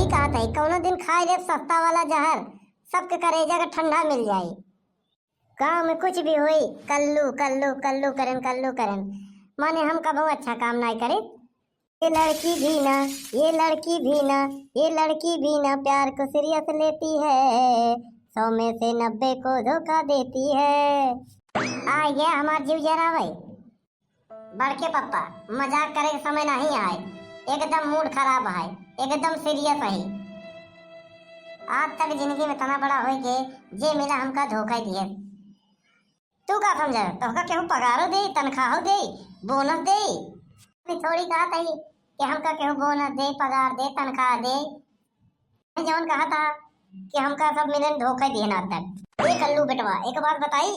सही कहा था, कौनो दिन खाए ले सस्ता वाला जहर, सबके करेजा का ठंडा मिल जाए। गाँव में कुछ भी होई कल्लू कल्लू कल्लू करन माने हम कबो अच्छा काम नहीं करे। ये लड़की भी ना, ये लड़की भी ना, ये लड़की भी ना प्यार को सीरियस लेती है, 100 में से 90 को धोखा देती है। आ ये हमार जीव जरा भाई बड़के पप्पा मजाक करे के समय नहीं आए, एकदम मूड खराब है, एकदम सीरियस है। आज तक जिंदगी में तना बड़ा हो के जे मिला हमका धोखा दिए। तू का समझ तो केहू पगारो दे, तनख्वाह दे, बोनस दे। थोड़ी कहा था कि हमका केहू बोनस दे, पगार दे, तनख्वाह दे। जौन कहा था कि हमका सब मिलन धोखा दिए ना तक। एक कल्लू बेटवा एक बात बताई,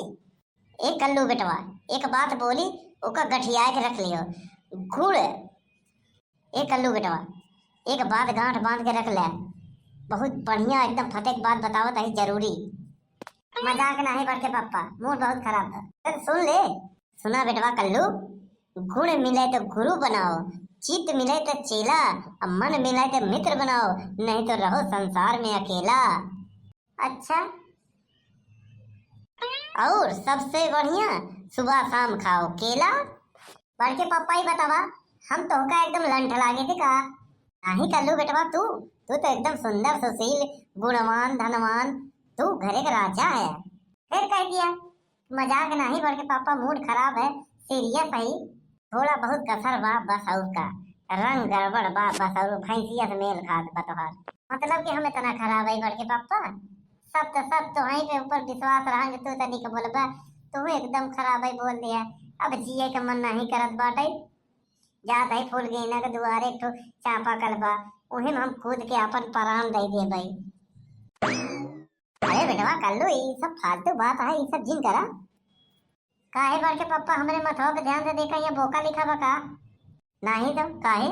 एक कल्लू बेटवा एक बात बोली ओका गठिया के रख लियो घुड़। एक कल्लू बेटवा एक बात गांठ बांध के रख ले, बहुत बढ़िया एकदम फतेक बात बताओ तो जरूरी, मजाक नहीं बड़के पापा, मूड बहुत खराब था। सुन ले, सुना बेटवा कल्लू, गुण मिले तो गुरु बनाओ, चित्त मिले तो चेला, और मन मिले तो मित्र बनाओ, नहीं तो रहो संसार में अकेला। अच्छा, और सबसे बढ़िया सुबह शाम खाओ केला। बड़के पापा ही बतावा, हम तो का एकदम लंठ लागे थे का? नहीं कल्लू बेटवा, तू तू तो एकदम सुंदर सुशील गुणवान धनवान, तू घरे का राजा है। फिर कह दिया मजाक नहीं बड़के पापा, मूड खराब है, सीरियस है, थोड़ा बहुत कसर बा बस, और का रंग गड़बड़ बा बस, और भैंसिया से मेल खात बतवार, मतलब कि हम इतना खराब है बड़के पापा? सब तो वहीं पे ऊपर विश्वास रहा तू तनी के बोलबा, तू एकदम खराब है बोल दिया। अब जिए के मन नहीं करत बाटे, जात है फूल गेना के दुआरे एक चापा कलबा, उही में हम कूद के अपन प्राण दे दे भाई। अरे बेटवा कल्लू, ये सब फालतू बात है, ये सब जिन करा काहे बड़के पापा हमरे मथवा पे ध्यान से देखा, ये बोका लिखा बका नहीं तो काहे?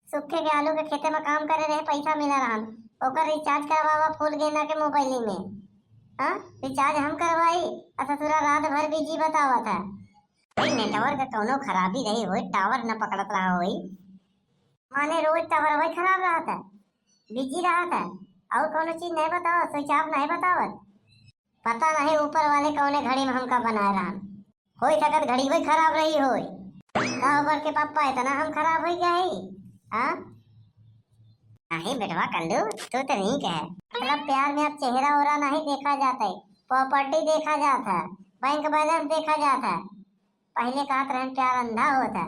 सूखे के आलू के खेते में काम करे रहे, पैसा मिला रहा, ओकर रिचार्ज करवावा फूल गेना के मोबाइल में। हाँ रिचार्ज हम करवाई, ससुरा रात भर बिजी बतावा था। नेटवर्क का कोनो खराबी रही हो, टावर न पकड़त रहा हो, माने रोज टावर वही खराब रहा था, बिजी रहा था, और कोनो चीज नहीं बताओ, स्विच ऑफ नहीं बतावत, पता नहीं ऊपर वाले कौने घड़ी में हमका बनाए रहा, हो सकत घड़ी वही खराब रही हो। ऊपर के पापा इतना हम खराब हो गया है? हाँ नहीं बेटवा कल्लू, तू तो नहीं कहे, मतलब प्यार में अब चेहरा ओरा नहीं देखा जाता है, प्रॉपर्टी देखा जाता है, बैंक बैलेंस देखा जाता है। पहले कहा रहन प्यार अंधा होता,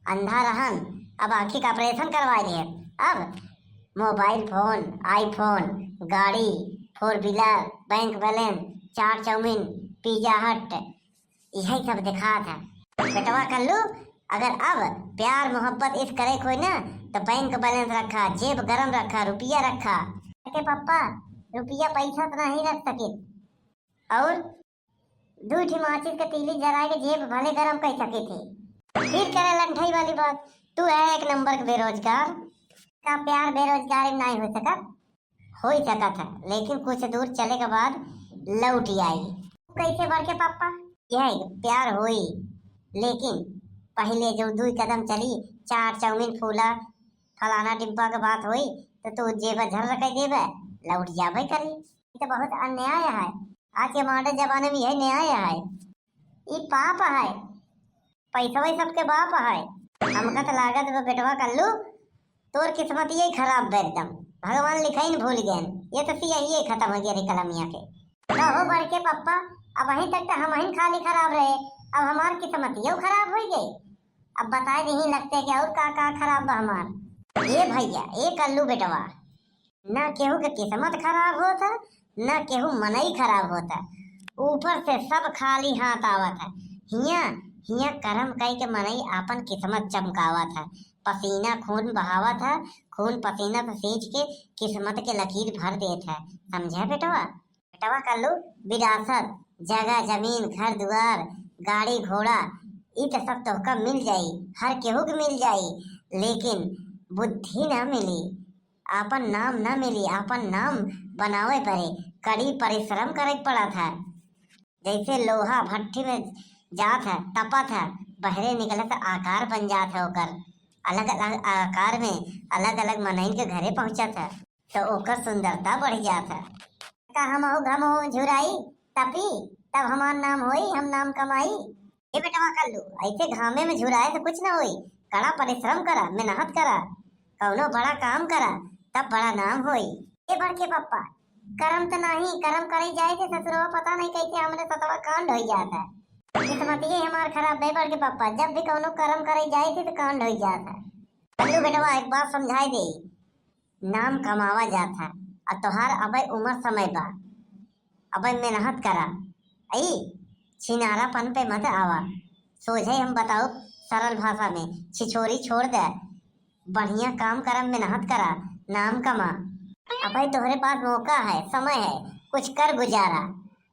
अंधा रहन, अब आंखी का ऑपरेशन करवा लिए, अब मोबाइल फोन, आईफोन, गाड़ी, 4 wheeler, bank balance, 4 chowmein, Pizza Hut, यही सब दिखा था। बेटवा कल्लू, अगर अब प्यार मोहब्बत इस करे कोई ना, तो बैंक बैलेंस रखा, जेब गरम रखा, रुपया रखा के पापा, रुपया पैसा तो नहीं रख सके, और 2 माचिस के तीली जरा के जेब भले गरम कर सके थे। फिर करे लंठाई वाली बात, तू है एक नंबर के बेरोजगार, का प्यार बेरोजगारी नहीं हो सकता था, लेकिन कुछ दूर चले के बाद लौट आई। कैसे बढ़ के पापा? यही प्यार हुई, लेकिन पहले जो 2 कदम चली, 4 चाउमीन फूला, फलाना डिब्बा के बात हुई, तो तू जेब झर रख देवे, लौट जावे करी। ये तो बहुत अन्याय है, आज के मॉडर्न जमाने में यही न्याय है, ये पाप है, पैसा वही सबके बाप है। हमका तो लागत बेटवा कल्लू तोर किस्मत यही खराब है एकदम, भगवान लिखाई न भूल गए, ये तो यही खत्म हो गया रे कलमिया के। तो हो बढ़ के पापा, अब वहीं तक तो हम वहीं खाली खराब रहे, अब हमार किस्मत यो खराब हो गई, अब बताए नहीं लगते कि और का खराब बा हमार। ये भैया ये कल्लू बेटवा, ना केहू के किस्मत खराब होता, ना केहू मनई खराब होता, ऊपर से सब खाली हाथ आवत है। हिया हिया कर्म कई के मनई अपन किस्मत चमकावा था, पसीना खून बहावा था, खून पसीना से सींच के किस्मत के लकीर भर देता है, समझा बेटवा? बेटवा कल्लू, विरासत, जगह जमीन, घर द्वार, गाड़ी घोड़ा, ये तो सब तोहका मिल जाई, हर केहू के मिल जाई, लेकिन बुद्धि ना मिली, आपन नाम न मिली, आपन नाम बनावे पड़े, कड़ी परिश्रम करे पड़ा था। जैसे लोहा भट्टी में जात है, तपत है, बहरे निकलत आकार बन जात है, ओकर अलग अलग आकार में अलग अलग मनई के घरे पहुंचत है। तो ओकर सुंदरता बढ़ जात है। का हम हो घम हो झुराई तपी तब हमार नाम होई, हम नाम कमाई। ए बेटवा कल्लू, ऐसे घामे में झुराए तो कुछ ना होई। कड़ा परिश्रम करा, मेहनत करा, कौनो बड़ा काम करा, तब बड़ा नाम होई। ए बड़के पप्पा, कर्म तो नहीं, कर्म करी जाए थे ससुरवा पता नहीं कैसे हमरे सतवा कांड हो जाता है। किस्मत ये हमार खराब है बड़के पप्पा, जब भी कौनो कर्म करे जाए थे तो कांड हो जाता है। कल्लू बेटवा एक बात समझाई दे, नाम कमावा जाता है और तोहार अबे उम्र समय बा, अबे मेहनत करा। आई छिनारापन पे मत आवा। सोझे हम बताओ सरल भाषा में, छिछोरी छोड़ दे, बढ़िया काम कर, मेहनत करा, नाम कमा। अबे तोहरे पास मौका है, समय है, कुछ कर गुजारा।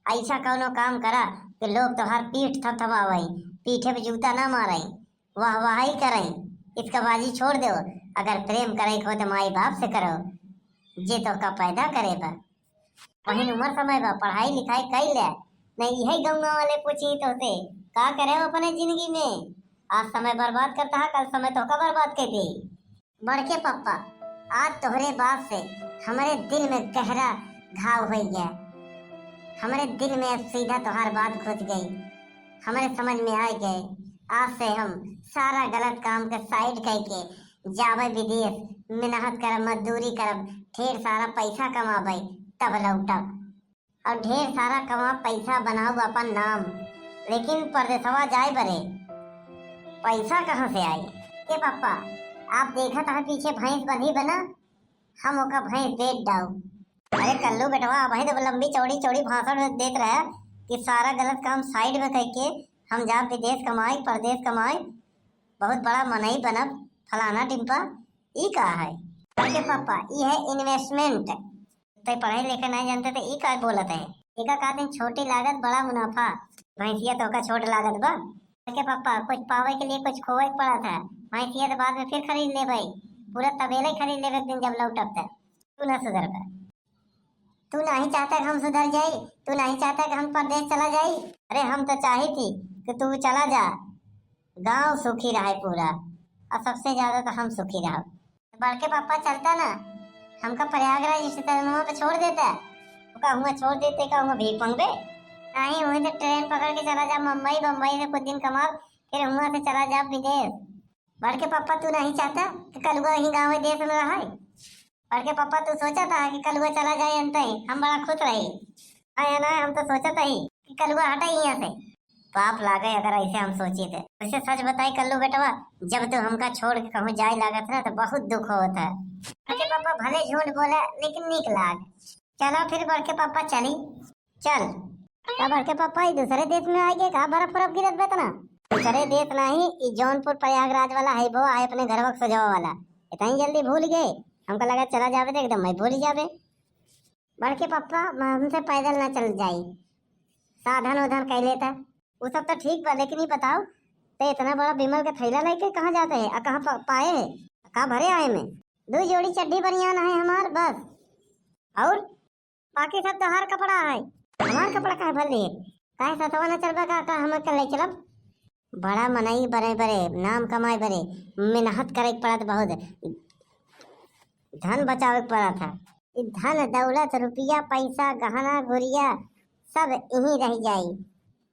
ऐसा कौनो काम करा कि लोग तोहार पीठ थपथपावई, पीठे पे जूता ना मारई, वाह वाही करई। इसका बाजी छोड़ दो। अगर प्रेम करे हो तो माई बाप से करो, जे तो का पैदा करे बा। वही उम्र समय बा, पढ़ाई लिखाई कर ले। नहीं यही गंगा वाले पूछी तो से का करे अपने जिंदगी में। आज समय बर्बाद करता है, कल समय तो का बर्बाद कर दे। बड़के पप्पा, आज तोहरे बात से हमारे दिल में गहरा घाव हो गया। हमारे दिल में अब सीधा तोहार बात घुस गई, हमारे समझ में आ गए। आज से हम सारा गलत काम के साइड करके जावे विदेश, मेहनत करब, मजदूरी करब, ढेर सारा पैसा कमाबे, तब लौटब और ढेर सारा कमा पैसा बनाऊ अपन नाम। लेकिन परदेसवा जाए बरे पैसा कहाँ से आई? के पापा, आप देखा था पीछे भैंस बंधी बना, हम ओका भैंस बेच दाऊ। अरे कल्लू बेटवा, वही तो लंबी चौड़ी चौड़ी भाषण देख रहा है कि सारा गलत काम साइड में करके हम जा विदेश कमाई, परदेश कमाई, बहुत बड़ा मनई बनब, फलाना टिम्पा। ई का है? के पापा, ये है इन्वेस्टमेंट। तो पढ़े लिखे नहीं जानते तो ई का बोलत है? एका का दिन छोटी लागत बड़ा मुनाफा, भैंसिया तो का छोट लागत बा। के पापा, कुछ पावे के लिए कुछ खोवे पड़ा था, भैंसिया तो बाद में फिर खरीद ले भाई, पूरा तबेला ही खरीद ले एक दिन जब लौटब तक। तू ना सुधर कर, तू नहीं चाहता कि हम सुधर जाए, तू नहीं चाहता कि हम परदेश चला जाए। अरे हम तो चाही थी कि तू चला जा, गांव सुखी रहे पूरा, और सबसे ज्यादा तो हम सुखी रहो। बड़के पापा चलता ना, हमका प्रयागराज स्टेशन पे छोड़ देता, कहूँगा छोड़ देते, कहूँगा भीख मंगबे। नहीं वहीं से ट्रेन पकड़ के चला जा मुंबई, बम्बई से कुछ दिन कमा, फिर वहाँ से चला जा विदेश। बड़के पापा, तू नहीं चाहता कि कलुआ ही गाँव देश में रहा? बड़के पापा, तू सोचा था कि कलुआ चला जाए अंत ही हम बड़ा खुश रही? आया ना, हम तो सोचा था ही कि कलुआ हटा ही यहाँ से। पाप लागे अगर ऐसे हम सोचे थे। वैसे सच बताई कल्लू बेटवा, जब तू हमका छोड़ के कहूँ जाए लागत ना तो बहुत दुख होता है। बड़के पापा भले झूठ बोले लेकिन नीक लाग। चलो फिर बड़के पापा चली चल। क्या बड़के पापा दूसरे देश में आएंगे? कहा बर्फ बर्फ गिरत बेतना? दूसरे देश नहीं, जौनपुर प्रयागराज वाला है वो आए अपने घर वक्त सजावा वाला। इतना जल्दी भूल गए? हमको लगा चला जावे तो एकदम मैं भूल जावे। बड़के पापा, हमसे पैदल ना चल जाई, साधन उधन कह लेता। वो सब तो ठीक बा, लेकिन ये बताओ तो इतना बड़ा बिमल का थैला लेके कहाँ जाते हैं? कहाँ पाए है? कहाँ भरे आए में? 2 जोड़ी चड्डी बनियान है हमार बस, और बाकी सब तो हर कपड़ा है। हमार कपड़ा कहाँ भर लिए? काहे सतवा न चलबा का हम कल ले चलब? बड़ा मनई बड़े बड़े नाम कमाए बड़े, मेहनत करे पड़ा था, बहुत धन बचावे पड़ा था। धन दौलत रुपया पैसा गहना गुड़िया सब यहीं रह जाई,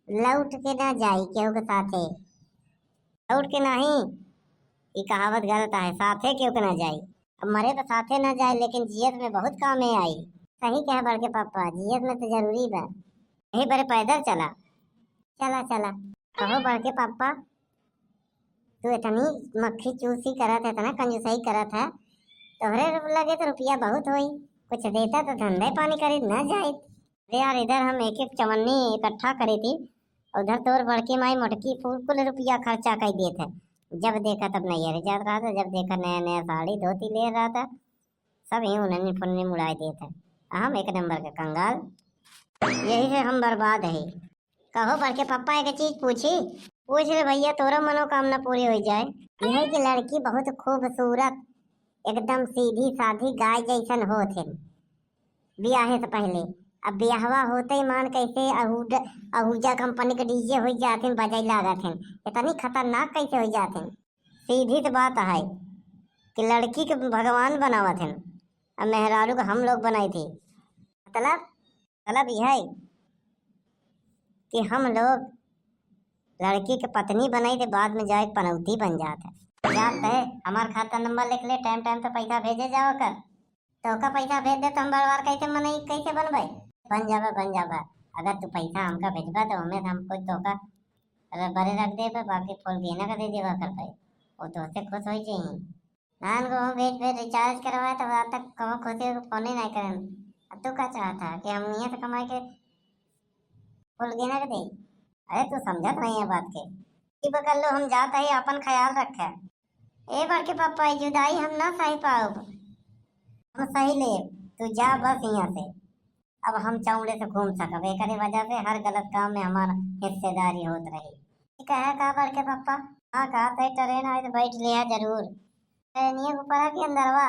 लौट के ना जाई केहू के साथे। लौट के नहीं, ये कहावत गलत है, साथे केहू के ना जाई। अब मरे तो साथे ना जाए, लेकिन जियत में बहुत काम में आई। सही कहे बड़के पापा, जियत में तो जरूरी बा। यही बड़े पैदल चला चला चला। कहो बड़के पापा, तू इतनी मक्खी चूसी करत है, इतना कंजूसई करत है, तोहरे लगे तो रुपया बहुत होई, कुछ देता तो धंधे पानी करी ना जाए। अरे यार, इधर हम एक एक चवन्नी इकट्ठा करी थी, उधर तोर बड़की माई मोटकी कुल रुपया खर्चा कर दिए थे। जब देखा तब नैयर जात रहा था, जब देखा नया नया साड़ी धोती ले रहा था, सब ही उन्हें फुन्नी मुड़ाए दिए थे। हम एक नंबर के कंगाल, यही से हम बर्बाद है। कहो बड़के पापा, एक चीज पूछ ले भैया, तोरा मनोकामना पूरी हो जाए। यह की लड़की बहुत खूबसूरत, एकदम सीधी साधी गाय जैसन हो थे ब्याहे से पहले। अब ब्याहवा होते ही मान कैसे आहूजा कंपनी के डीजे हो जाते, बजाई लागत हैं, इतनी खतरनाक कैसे हो जाते हैं। सीधी तो बात है कि लड़की के भगवान बनावत हैं, अब मेहरारू को हम लोग बनाई थी। मतलब मतलब यह है कि हम लोग लड़की के पत्नी बनाई थे, बाद में जाए पनौती बन जाता है। जात है हमार खाता नंबर लिख ले, टाइम टाइम पे पैसा भेजे जाओ कर। तो का पैसा भेज दे तो हम बार बार कैसे मनई, कैसे बनबे? बन जाबे। अगर तू पैसा हमका भेजबा तो हमें हम कुछ तो का बरे रख देबे, बाकी फुल गेना का दे देबा कर पे। वो तो से खुश होई चाहिए। नान को हम भेज रिचार्ज करवाए तो आज तक कहो खुशी को फोन ही नहीं करन। अब तू का चाहता कि हम नियत कमाई के फुल गेना के दे? अरे तू समझत नहीं है बात के। की बकर लो हम जात है अपन ख्याल रखे। ए बड़के पापा जुदाई हम ना सही पाओ, हम सही ले। तू जा बस यहाँ से। अब हम चौड़े से घूम सकब, एकरे वजह से हर गलत काम में हमारा हिस्सेदारी होत रही। कहे का बड़के पापा? हाँ कहा थे ट्रेन आए तो बैठ लिया जरूर। ट्रेनिया ऊपर है कि अंदर वा?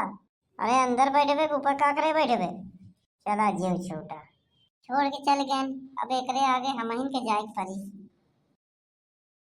अरे अंदर बैठे ऊपर का करे बैठे? चला जीव छोटा छोड़ के चल गए। अब एकरे आगे हम ही के जाए परी।